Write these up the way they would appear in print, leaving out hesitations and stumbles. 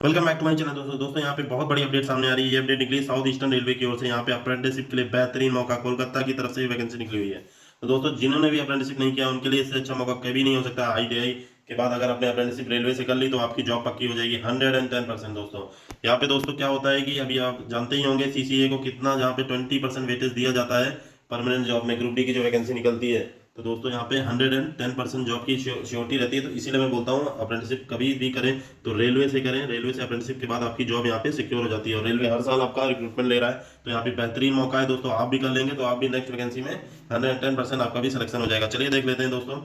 Welcome back to my channel दोस्तों यहाँ पे बहुत बड़ी अपडेट सामने आ रही है। ये अपडेट निकली साउथ ईस्टर्न रेलवे की ओर से। यहाँ पे अप्रेंटिसशिप के लिए बेहतरीन मौका, कोलकाता की तरफ से वैकेंसी निकली हुई है। तो दोस्तों जिन्होंने भी अप्रेंटिसशिप नहीं किया उनके लिए इससे अच्छा मौका कभी नहीं हो सकता। आईटीआई के बाद अगर आपने अप्रेंटिसशिप रेलवे से कर ली तो आपकी जॉब पक्की हो जाएगी 110%। दोस्तों यहाँ पे दोस्तों क्या होता है कि अभी आप जानते ही होंगे सीसीए को कितना यहाँ पे 20% वेटेज दिया जाता है परमानेंट जॉब में। ग्रुप डी की जो वैकेंसी निकलती है तो दोस्तों यहाँ पे 110% जॉब की श्योरिटी रहती है। तो इसीलिए मैं बोलता हूँ अप्रेंटिसशिप कभी भी करें तो रेलवे से करें। रेलवे से अप्रेंटिसशिप के बाद आपकी जॉब यहाँ पे सिक्योर हो जाती है और रेलवे हर साल आपका रिक्रूटमेंट ले रहा है। तो यहाँ पे बेहतरीन मौका है दोस्तों, आप भी कर लेंगे तो आप भी नेक्स्ट वैकेंसी में 110% आपका भी सिलेक्शन हो जाएगा। चलिए देख लेते हैं दोस्तों।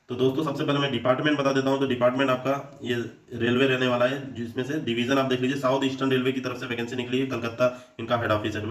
तो दोस्तों सबसे पहले मैं डिपार्टमेंट बता देता हूँ। तो डिपार्टमेंट आपका ये रेलवे रहने वाला है, जिसमें से डिवीजन आप देख लीजिए साउथ ईस्टर्न रेलवे की तरफ से वैकेंसी निकली है। कलकत्ता इनका हेड ऑफिस है।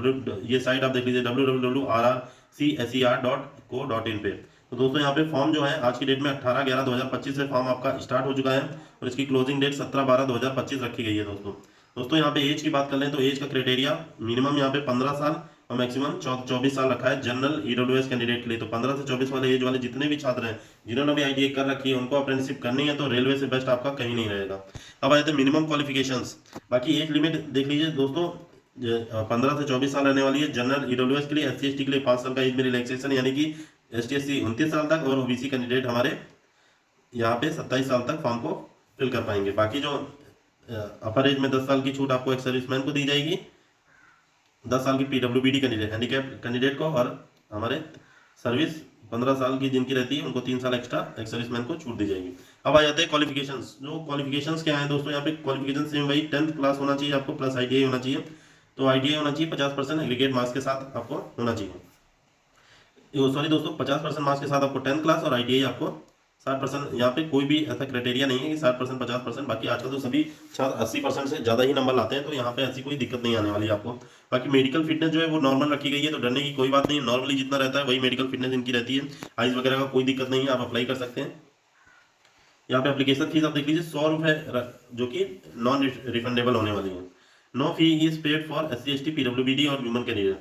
ये साइट आप देख लीजिए www.rrcser.co.in पे। तो दोस्तों यहाँ पे फॉर्म जो है आज की डेट में 18/11/2025 से फॉर्म आपका स्टार्ट हो चुका है और इसकी क्लोजिंग डेट 17/12/2025 रखी गई है। दोस्तों यहाँ पे एज की बात कर लें तो एज का क्राइटेरिया मिनिमम यहाँ पे 15 साल और मैक्सिमम 24 साल रखा है जनरल ईडब्ल्यूएस कैंडिडेट के लिए। तो 15 से 24 वाले एज वाले जितने भी छात्र हैं जिन्होंने भी आईटीआई कर रखी है उनको अप्रेंटिसशिप करनी है तो रेलवे से बेस्ट आपका कहीं नहीं रहेगा। अब आए थे मिनिमम क्वालिफिकेशंस। बाकी एज लिमिट देख लीजिए दोस्तों, 15 से 24 साल रहने वाली है जनरल ईडब्ल्यूएस के लिए। SC/ST के लिए 5 साल का एज में रिलैक्सेशन, यानी कि ST/SC 29 साल तक और ओबीसी कैंडिडेट हमारे यहाँ पे 27 साल तक फॉर्म को फिल कर पाएंगे। बाकी जो अपर एज में 10 साल की छूट आपको एक सर्विसमैन को दी जाएगी, 10 साल की पीडब्ल्यूबीडी कैंडिडेट हैंडीकैप कैंडिडेट को, और हमारे सर्विस 15 साल की जिनकी रहती है उनको 3 साल एक्स्ट्रा एक सर्विसमैन को छूट दी जाएगी। अब आ जाते हैं क्वालिफिकेशंस। जो क्वालिफिकेशंस क्या है दोस्तों, यहाँ पे क्वालिफिकेशन सेम वही 10th क्लास होना चाहिए आपको प्लस आईटीआई होना चाहिए। तो आईटीआई होना चाहिए 50% एग्रीगेट मार्क्स के साथ आपको होना चाहिए। सॉरी दोस्तों, 50% मार्क्स के साथ आपको 10th क्लास और आईटीआई आपको 60%। यहाँ पे कोई भी ऐसा क्राइटेरिया नहीं है कि 60% 50%। बाकी आजकल तो सभी छात्र 80% से ज़्यादा ही नंबर लाते हैं, तो यहाँ पे ऐसी कोई दिक्कत नहीं आने वाली है आपको। बाकी मेडिकल फिटनेस जो है वो नॉर्मल रखी गई है, तो डरने की कोई बात नहीं। नॉर्मली जितना रहता है वही मेडिकल फिटनेस इनकी रहती है। आइज वगैरह का कोई दिक्कत नहीं है, आप अप्लाई कर सकते हैं। यहाँ पे एप्लीकेशन फीस आप देख लीजिए 100 रुपये, जो कि नॉन रिफंडेबल होने वाली है। No fee is paid for SC/ST PWBD और वुमेन कैंडिडेट।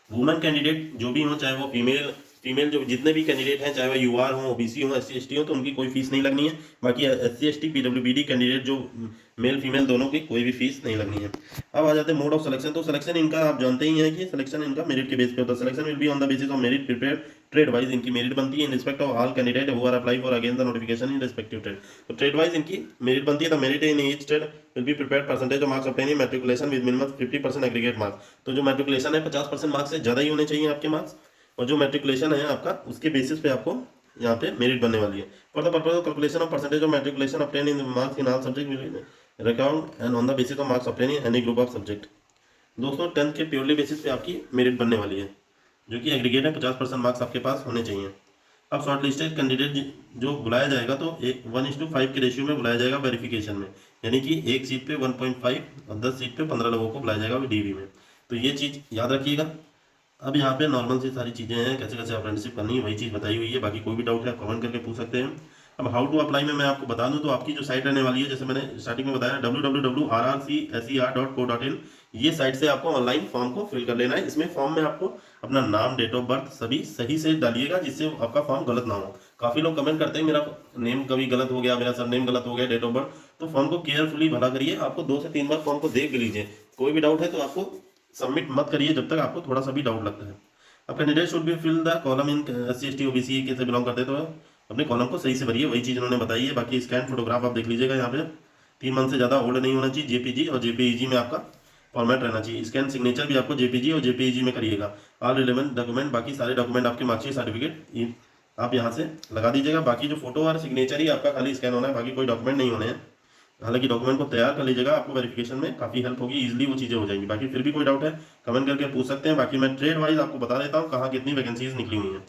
वुमेन कैंडिडेट जो भी हो, चाहे वो फीमेल फीमेल जो जितने भी कैंडिडेट हैं, चाहे वो यूआर हो, ओबीसी हो, SC/ST हो, तो उनकी कोई फीस नहीं लगनी है। बाकी SC/ST PWBD कैंडिडेट जो मेल फीमेल दोनों की कोई भी फीस नहीं लगनी है। अब आ जाते हैं मोड ऑफ सिलेक्शन। तो सिलेक्शन इनका आप जानते ही हैं कि सिलेक्शन इनका मेरिट के बेस पे होता है। Selection will be on the basis of merit prepare trade wise. इनकी मेरिट बनती है in respect of all candidate who are apply for again the notification in respective trade. तो ट्रेड वाइज इनकी merit बनती है। The merit in each trade will be prepared percentage of marks obtain in matriculation with minimum 50% aggregate marks. तो जो matriculation है 50% marks से ज़्यादा ही होने चाहिए आपके मार्क्स, और जो मैट्रिकुलेशन है आपका उसके बेसिस पे आपको यहाँ पे मेरिट बनने वाली है। For the purpose of calculation of percentage of matriculation obtain in marks in all subject will account and on the basis of marks obtain in any group of subject. दोस्तों 10th के purely basis पे आपकी merit बनने वाली है, जो कि aggregate है। 50% मार्क्स आपके पास होने चाहिए। अब शॉर्ट लिस्टेड कैंडिडेट जो बुलाया जाएगा तो 1:5 के रेशियो में बुलाया जाएगा वेरिफिकेशन में, यानी कि एक सीट पे 1.5 और 10 सीट पे 15 लोगों को बुलाया जाएगा डीवी में। तो ये चीज़ याद रखिएगा। अब यहाँ पे नॉर्मल सी सारी चीज़ें हैं, कैसे कैसे अप्रेंटिसशिप करनी है वही चीज़ बताई हुई है। बाकी कोई भी डाउट है आप कमेंट करके पूछ सकते हैं। अब हाउ टू अप्लाई में मैं आपको बता दूं तो आपकी जो साइट रहने वाली है, जैसे मैंने स्टार्टिंग में बताया www.rrcser.co.in, ये साइट से आपको ऑनलाइन फॉर्म को फिल कर लेना है। इसमें फॉर्म में आपको अपना नाम, डेट ऑफ बर्थ सभी सही से डालिएगा, जिससे आपका फॉर्म गलत ना हो। काफ़ी लोग कमेंट करते हैं मेरा नेम कभी गलत हो गया, मेरा सरनेम गलत हो गया, डेट ऑफ बर्थ। तो फॉर्म को केयरफुली भरा करिए। आपको 2 से 3 बार फॉर्म को देख लीजिए। कोई भी डाउट है तो आपको सबमिट मत करिए जब तक आपको थोड़ा सा भी डाउट लगता है। अब candidate should be fill the column in SC/ST OBC के से बिलोंग करते हैं तो अपने कॉलम को सही से भरिए, वही चीज़ उन्होंने बताई है। बाकी स्कैन फोटोग्राफ आप देख लीजिएगा, यहाँ पे 3 मंथ से ज़्यादा ओल्ड नहीं होना चाहिए। JPG और JPEG में आपका फॉर्मेट रहना चाहिए। स्कैन सिग्नेचर भी आपको JPG और JPEG में करिएगा। ऑल रिलेवेंट डॉक्यूमेंट, बाकी सारे डॉक्यूमेंट आपके मार्कशीट सर्टिफिकेट आप यहाँ से लगा दीजिएगा। बाकी जो फोटो और सिग्नेचर ही आपका खाली स्कैन होना है, बाकी कोई डॉक्यूमेंट नहीं होने हैं। हालांकि डॉक्यूमेंट को तैयार कर लीजिएगा, आपको वेरिफिकेशन में काफ़ी हेल्प होगी, इजीली वो चीज़ें हो जाएंगी। बाकी फिर भी कोई डाउट है कमेंट करके पूछ सकते हैं। बाकी मैं ट्रेड वाइज आपको बता देता हूँ कहाँ कितनी वैकेंसीज निकली हुई हैं।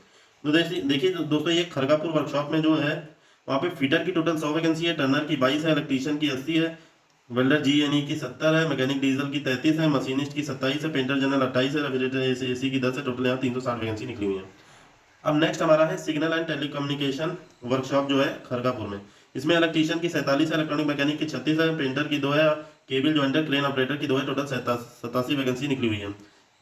तो देखिए दोस्तों, ये खरगापुर वर्कशॉप में जो है वहाँ पे फीटर की टोटल 100 वैकेंसी है, टर्नर की 22 है, इलेक्ट्रीशियन की 80 है, वेल्डर GNE की 70 है, मैकेनिक डीजल की 33 है, मशीनिस्ट की 27 है, पेंटर जनरल 28 है, रेफ्रिजरेटर AC की 10 है। टोटल यहाँ 360 वैकेंसी निकली हुई है। अब नेक्स्ट हमारा है सिग्नल एंड टेलीकम्युनिकेशन वर्कशॉप जो है खरगापुर में। इसमें इलेक्ट्रीशियन की 47 है, इलेक्ट्रॉनिक मैकेनिक की 36 है, पेंटर की 2 है, केबल जॉइंटर क्रेन ऑपरेटर की 2 है। टोटल 87 वैकेंसी निकली हुई है।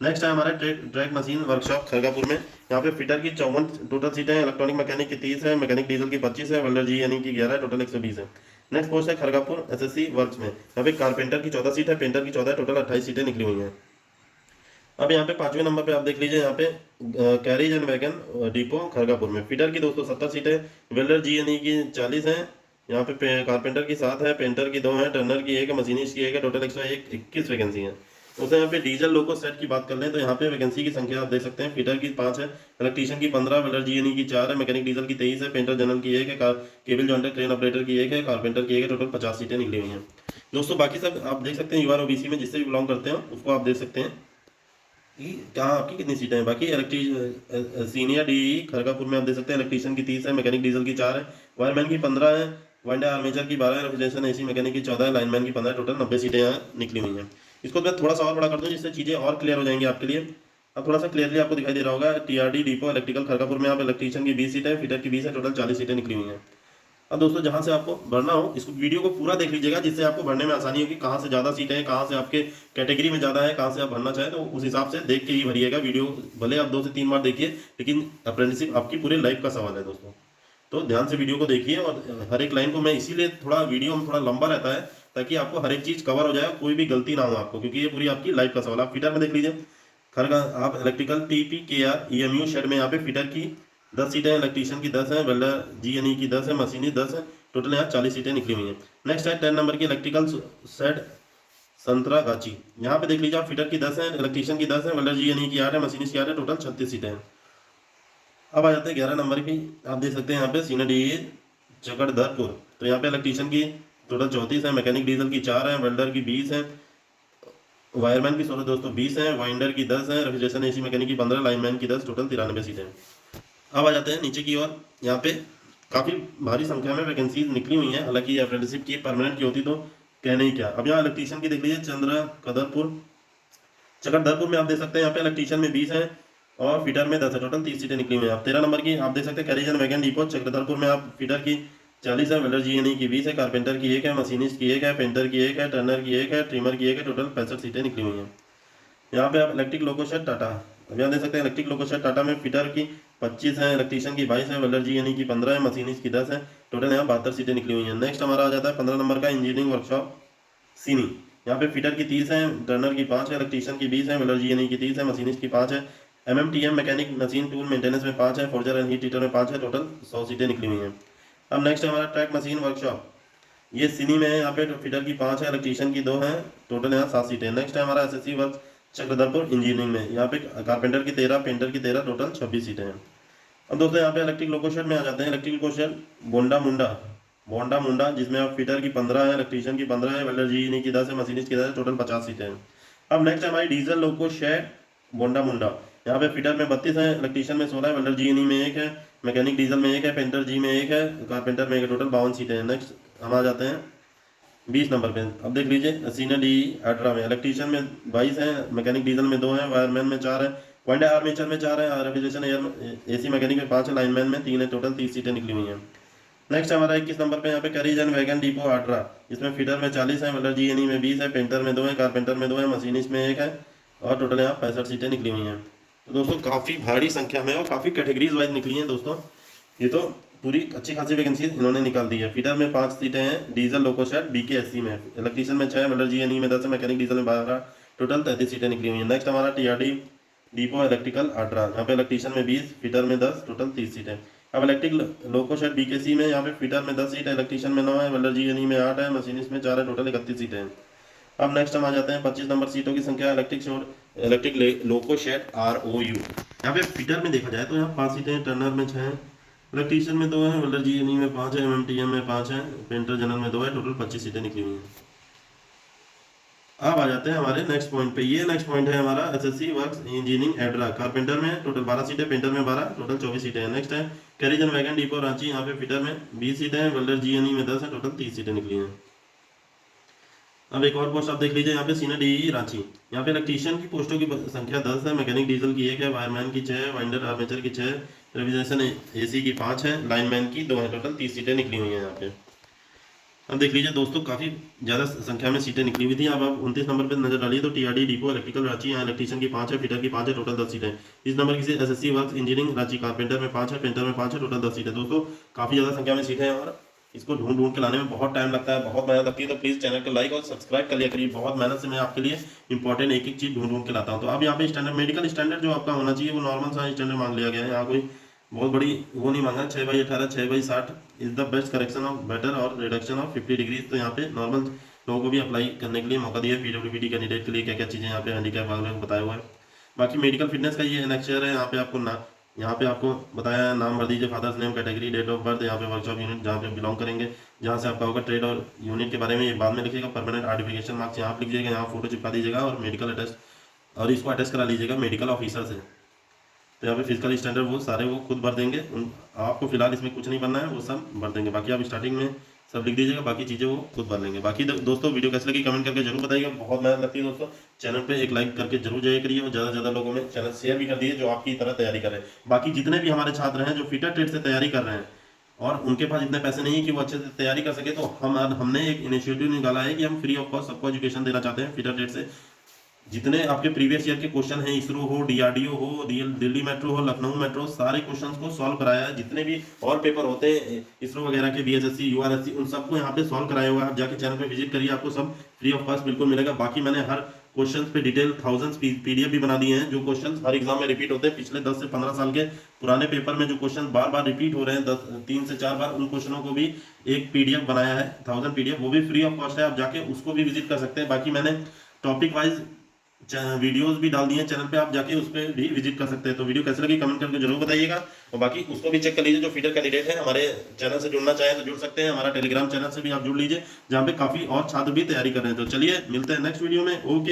नेक्स्ट है हमारा ट्रैक मशीन वर्कशॉप खरगापुर में। यहाँ पे फिटर की 54 टोटल सीटें हैं, इलेक्ट्रॉनिक मैकेनिक की 30 है, मैकेनिक डीजल की 25 है, वेल्डर GNE की 11 है। टोटल 120 है। नेक्स्ट पोस्ट है खड़गपुर एसएससी वर्क्स में, यहाँ पे कारपेंटर की 14 सीट है, पेंटर की 14, टोटल 28 सीटें निकली हुई हैं। अब यहाँ पे 5वें नंबर पे आप देख लीजिए, यहाँ पे carriage and wagon depot Kharagpur में, फीडर की 270 सीटें, वेल्डर जीएनई की 40 हैं, यहाँ पे कारपेंटर की 7 है, पेंटर की 2 है, टर्नर की 1 है, मशीनिस्ट की 1 है, टोटल 121 वैकेंसी है। उससे यहाँ पे डीजल लोको सेट की बात कर लें तो यहाँ पे वैकेंसी की संख्या आप देख सकते हैं, फीडर की 5 है, इलेक्ट्रीशियन की 15, वेल्डर जीएनई की 4 है, मैकेनिक डीजल की 23 है, पेंटर जनरल की 1 है, केबल जॉइंटर ट्रेन ऑपरेटर की 1 है, कारपेंटर की 1 है, टोटल 50 सीटें निकली हुई हैं। दोस्तों बाकी सब आप देख सकते हैं, यूआर ओबीसी में जिससे भी बिलोंग करते हैं उसको आप देख सकते हैं कि कहाँ आपकी कितनी सीटें हैं। बाकी सीनियर डी खड़गपुर में आप देख सकते हैं, इलेक्ट्रीशियन की 30 है, मैकेनिक डीजल की 4 है, वायरमैन की 15 है, वाइंडर आर्मेचर की 12 है, रेफ्रिजरेशन एसी मैकेनिक की 14 है, लाइनमैन की 15, टोटल 90 सीटें यहाँ निकली हुई हैं। इसको मैं थोड़ा सा और बड़ा कर दूँ जिससे चीज़ें और क्लियर हो जाएंगी आपके लिए। अब थोड़ा सा क्लियरली आपको दिखाई दे रहा होगा, टीआरडी डिपो इलेक्ट्रिकल खड़गपुर में आप इलेक्ट्रीशियन की 20 सीटें हैं, फिटर की 20 है, टोटल 40 सीटें निकली हुई हैं। अब दोस्तों जहां से आपको भरना हो इसको वीडियो को पूरा देख लीजिएगा, जिससे आपको भरने में आसानी होगी, कहाँ से ज़्यादा सीटें हैं, कहाँ से आपके कैटेगरी में ज़्यादा है, कहाँ से आप भरना चाहें तो उस हिसाब से देख के ही भरिएगा। वीडियो भले आप 2 से 3 बार देखिए, लेकिन अप्रेंटिसशिप आपकी पूरे लाइफ का सवाल है दोस्तों, तो ध्यान से वीडियो को देखिए। और हर एक लाइन को मैं इसीलिए थोड़ा वीडियो में थोड़ा लंबा रहता है ताकि आपको हर एक चीज़ कवर हो जाए, कोई भी गलती ना हो आपको, क्योंकि ये पूरी आपकी लाइफ का सवाल। आप फिटर में देख लीजिए, खरगा आप इलेक्ट्रिकल TPKR EMU शेड में यहाँ पे फिटर की 10 सीटें, इलेक्ट्रीशियन की 10 है, वेल्डर GNE की 10 है, मशीनिस्ट 10 है, टोटल यहाँ 40 सीटें निकली हुई हैं। नेक्स्ट है 10 नंबर की इलेक्ट्रिकल शेड संतरागाची, यहाँ पे देख लीजिए आप, फिटर की 10 है, इलेक्ट्रीशियन की 10 है, वेल्डर GNE की 8 है, मशीनिस्ट की 8 है, टोटल 36 सीटें हैं। अब आ जाते हैं 11 नंबर की, आप देख सकते हैं यहाँ पे सीनियर डी चकड़धरपुर, तो यहाँ पे इलेक्ट्रीशियन की टोटल 34 है, मैकेनिक डीजल की 4 है, वेल्डर की 20 है, वायरमैन की 16 दोस्तों 20 है, वाइंडर की 10 है, रेफ्रिजरेशन एसी मैकेनिक की 15, लाइनमैन की 10, टोटल 93 सीटें हैं। अब आ जाते हैं नीचे की ओर, यहाँ पे काफ़ी भारी संख्या में वैकेंसीज निकली हुई हैं, हालांकि अप्रेंटिसशिप की परमानेंट की होती तो कहने ही क्या। अब यहाँ इलेक्ट्रीशियन की देख लीजिए, चकड़धरपुर में आप देख सकते हैं, यहाँ पे इलेक्ट्रीशियन में 20 है और फीटर में 10 है, टोटल 30 सीटें निकली हुई हैं। आप 13 नंबर की आप देख सकते हैं, कैरेजन वैगन डिपो चकड़धरपुर में आप फीटर की 40 है, वेल्डर GNE की 20 है, कारपेंटर की 1 है, मशीनिस्ट की 1 है, पेंटर की 1 है, टर्नर की 1 है, ट्रिमर की 1 है, टोटल 65 सीटें निकली हुई हैं। यहाँ पे आप इलेक्ट्रिक लोको शेड टाटा, अब यहाँ देख सकते हैं, इलेक्ट्रिक लोको शेड टाटा में फिटर की 25 है, इलेक्ट्रीशियन की 22 है, वेल्डर GNE की 15 है, मशीनिस्ट की 10 है, टोटल यहाँ 72 सीटें निकली हुई हैं। नेक्स्ट हमारा आ जाता है 15 नंबर का इंजीनियरिंग वर्कशॉप सीनी, यहाँ पे फिटर की 30 है, टर्नर की 5 है, इलेक्ट्रीशियन की 20 है, वेल्डर GNE की 30 है, मशीनिस्ट की 5 है, MMTM mechanic machine tool maintenance में 5 है, फोर्जर एंड हीट हीटर में 5 है, टोटल 100 सीटें निकली हुई हैं। अब नेक्स्ट हमारा ट्रैक मशीन वर्कशॉप, ये सिनी में है, यहाँ पे फिटर की 5 है, इलेक्ट्रीशियन की 2 है, टोटल यहाँ 7 सीटें। नेक्स्ट है हमारा SSC वर्क चक्रधरपुर इंजीनियरिंग में, यहाँ पे कारपेंटर की 13, पेंटर की 13, टोटल 26 सीटें हैं। अब दोस्तों यहाँ पे इलेक्ट्रिक लोको शेड में आ जाते हैं, इलेक्ट्रिक लोको शेड बोंडा मुंडा जिसमें आप फिटर की 15 है, इलेक्ट्रीशियन की 15 है, वेल्डर GNE की 10 है, मशीनिस्ट की 10 है, टोटल 50 सीटें हैं। अब नेक्स्ट है हमारी डीजल लोको शेड बोंडा मुंडा, यहाँ पे फिटर में 32 है, इलेक्ट्रीशियन में 16 है, वेल्डर GNE में 1 है, मैकेनिक डीजल में 1 है, पेंटर जी में 1 है, कारपेंटर में 1 है, टोटल 52 सीटें हैं। नेक्स्ट हम आ जाते हैं 20 नंबर पे, अब देख लीजिए सीनियर डी अल्ट्रा में, इलेक्ट्रीशियन में 22 है, मैकेनिक डीजल में 2 है, वायरमैन में 4 है, वाइंडर आर्मेचर में 4 है, रेफ्रिजरेशन एयर एसी मैकेनिक में 5 है, लाइनमैन में 3 है, टोटल 30 सीटें निकली हुई हैं। नेक्स्ट हमारा 21 नंबर पे यहाँ पे कैरेजन वैगन डिपो अल्ट्रा, इसमें फिटर में 40 है, वेल्डर GNE में 20 है, पेंटर में 2 है, कारपेंटर में 2 है, मशीनिस्ट में 1 है, और टोटल यहाँ 65 सीटें निकली हुई हैं। तो दोस्तों काफ़ी भारी संख्या में और काफ़ी कैटेगरीज वाइज निकली हैं दोस्तों, ये तो पूरी अच्छी खासी वैकेंसी इन्होंने निकाल दी है। फीडर में 5 सीटें हैं, डीजल लोको शेड BKSC में, इलेक्ट्रीशियन में 6, वेल्डर GNE में 10 है, मैकेनिक डीजल में 12, टोटल 33 सीटें निकली हुई हैं। नेक्स्ट हमारा TRD डिपो इलेक्ट्रिकल अल्ट्रा, यहाँ पे इलेक्ट्रीशियन में 20, फीडर में 10, टोटल 30 सीटें। अब इलेक्ट्रिक लोको शेड BKC में यहाँ पे फीडर में 10 सीट है, इलेक्ट्रीशियन में 9 है, वेल्डर GNE में 8 है, मशीनिस्ट में 4 है, टोटल 31 सीटें हैं। अब नेक्स्ट हम आ जाते हैं 25 नंबर सीटों की संख्या, इलेक्ट्रिक लोको शेड ROU, यहाँ पे फीडर में देखा जाए तो यहाँ 5 सीटें हैं, टर्नर में 6 है, इलेक्ट्रीशियन में 2 है, वेल्डर GNE में 5 है, MMTM में 5 है, पेंटर जनरल में 2 है, टोटल 25 सीटें निकली हुई हैं। अब आ जाते हैं हमारे नेक्स्ट पॉइंट पे, ये नेक्स्ट पॉइंट है हमारा SSC वर्क्स इंजीनियरिंग एड्रा, कारपेंटर में टोटल 12 सीटें, पेंटर में 12, टोटल 24 सीटें हैं। नेक्स्ट है कैरिजन वैगन डिपो रांची, यहाँ पे फिटर में 20 सीटें हैं, वेल्डर GNE में 10 है, टोटल 30 सीटें निकली हैं। अब एक और पोस्ट आप देख लीजिए, यहाँ पे सीनियर DE रांची, यहाँ पे इलेक्ट्रीशियन की पोस्टों की संख्या 10 है, मैकेनिक डीजल की 1 है, वायरमैन की 6 है, वाइंडर आर्मेचर की 6 है, रेफ्रिजरेशन AC की 5 है, लाइनमैन की 2 है, टोटल 30 सीटें निकली हुई हैं यहाँ पे। अब देख लीजिए दोस्तों, काफ़ी ज़्यादा संख्या में सीटें निकली हुई थी। अब आप 29 नंबर पर नजर डालिए तो TRD डिपो इलेक्ट्रिकल रांची, यहाँ इलेक्ट्रीशियन की 5 है, फिटर की 5 है, टोटल 10 सीटें। इस नंबर की SSC works engineering Ranchi, carpenter में 5 है, पेंटर में 5 है, टोटल 10 सीटें। दोस्तों काफ़ी ज़्यादा संख्या में सीटें हैं और इसको ढूंढ ढूंढ के लाने में बहुत टाइम लगता है, बहुत मेहनत लगती है। तो प्लीज़ चैनल को लाइक और सब्सक्राइब कर लिया करिए। बहुत मेहनत से मैं आपके लिए इंपॉर्टेंट एक एक चीज़ ढूंढ ढूंढ के लाता हूँ। तो अब यहाँ पे स्टैंडर्ड, मेडिकल स्टैंडर्ड जो आपका होना चाहिए वो नॉर्मल सा स्टैंडर्ड मांग लिया गया है। यहाँ कोई बहुत बड़ी वो नहीं मांगा। 6/18, 6/60 is the best correction of better और रिडक्शन ऑफ 50 डिग्रीज। तो यहाँ पे नॉर्मल लोगों को भी अप्लाई करने के लिए मौका दिया है। पीडब्ल्यूबीडी कैंडिडेट के लिए क्या क्या चीज़ें यहाँ पे हैंडीकैप वाले को बताया हुआ है। बाकी मेडिकल फिटनेस का ये नेक्स्ट है। यहाँ पे आपको बताया है, नाम भर दीजिए, father's name, category, date of birth, यहाँ पे वर्कशॉप यूनिट जहाँ पे बिलोंग करेंगे, जहाँ से आपका होगा, ट्रेड और यूनिट के बारे में ये बाद में लिखिएगा। परमानेंट आइडेंटिफिकेशन मार्क्स यहाँ पे लिखिएगा, यहाँ फोटो चिपका दीजिएगा और मेडिकल अटेस्ट और इसको अटेस्ट करा लीजिएगा मेडिकल ऑफिसर से। तो यहाँ पे फिजिकल स्टैंडर्ड वो सारे वो खुद भर देंगे। आपको फिलहाल इसमें कुछ नहीं बनना है, वो सब भर देंगे। बाकी आप स्टार्टिंग में सब लिख दीजिएगा, बाकी चीज़ें वो खुद भर लेंगे। बाकी दोस्तों वीडियो कैसे लगी कमेंट करके जरूर बताइएगा। बहुत मेहनत लगती है दोस्तों। चैनल पे एक लाइक करके जरूर जाइए करिए और ज़्यादा से ज़्यादा लोगों में चैनल शेयर भी कर दीजिए जो आपकी तरह तैयारी कर रहे हैं। बाकी जितने भी हमारे छात्र हैं जो फीटर ट्रेड से तैयारी कर रहे हैं और उनके पास इतने पैसे नहीं है कि वो अच्छे से तैयारी कर सके, तो हमने एक इनिशिएटिव निकाला है कि हम फ्री ऑफ कॉस्ट सबको एजुकेशन देना चाहते हैं फीटर ट्रेड से। जितने आपके प्रीवियस ईयर के क्वेश्चन हैं, इसरो हो, डीआरडीओ हो, दिल्ली मेट्रो हो, लखनऊ मेट्रो, सारे क्वेश्चंस को सॉल्व कराया है। जितने भी और पेपर होते हैं इसरो वगैरह के, बीएसएससी, यूआरएससी, उन सबको यहाँ पे सॉल्व कराया हुआ है। आप जाके चैनल पे विजिट करिए, आपको सब फ्री ऑफ कॉस्ट बिल्कुल मिलेगा। बाकी मैंने हर क्वेश्चन पे डिटेल थाउजेंड्स पीडीएफ भी बना दिए हैं, जो क्वेश्चन हर एग्जाम में रिपीट होते हैं। पिछले 10 से 15 साल के पुराने पेपर में जो क्वेश्चन बार बार रिपीट हो रहे हैं, 3 से 4 बार, उन क्वेश्चनों को भी एक पीडीएफ बनाया है, 1000 पीडीएफ, वो भी फ्री ऑफ कॉस्ट है। आप जाके उसको भी विजिट कर सकते हैं। बाकी मैंने टॉपिक वाइज वीडियोस भी डाल दिए हैं चैनल पे, आप जाके उस पर भी विजिट कर सकते हैं। तो वीडियो कैसे लगी कमेंट करके जरूर बताइएगा। और बाकी उसको भी चेक कर लीजिए, जो फीडर कैंडिडेट है हमारे चैनल से जुड़ना चाहे तो जुड़ सकते हैं। हमारा टेलीग्राम चैनल से भी आप जुड़ लीजिए, जहाँ पे काफी और छात्र भी तैयारी कर रहे हैं। तो चलिए मिलते हैं नेक्स्ट वीडियो में। ओके।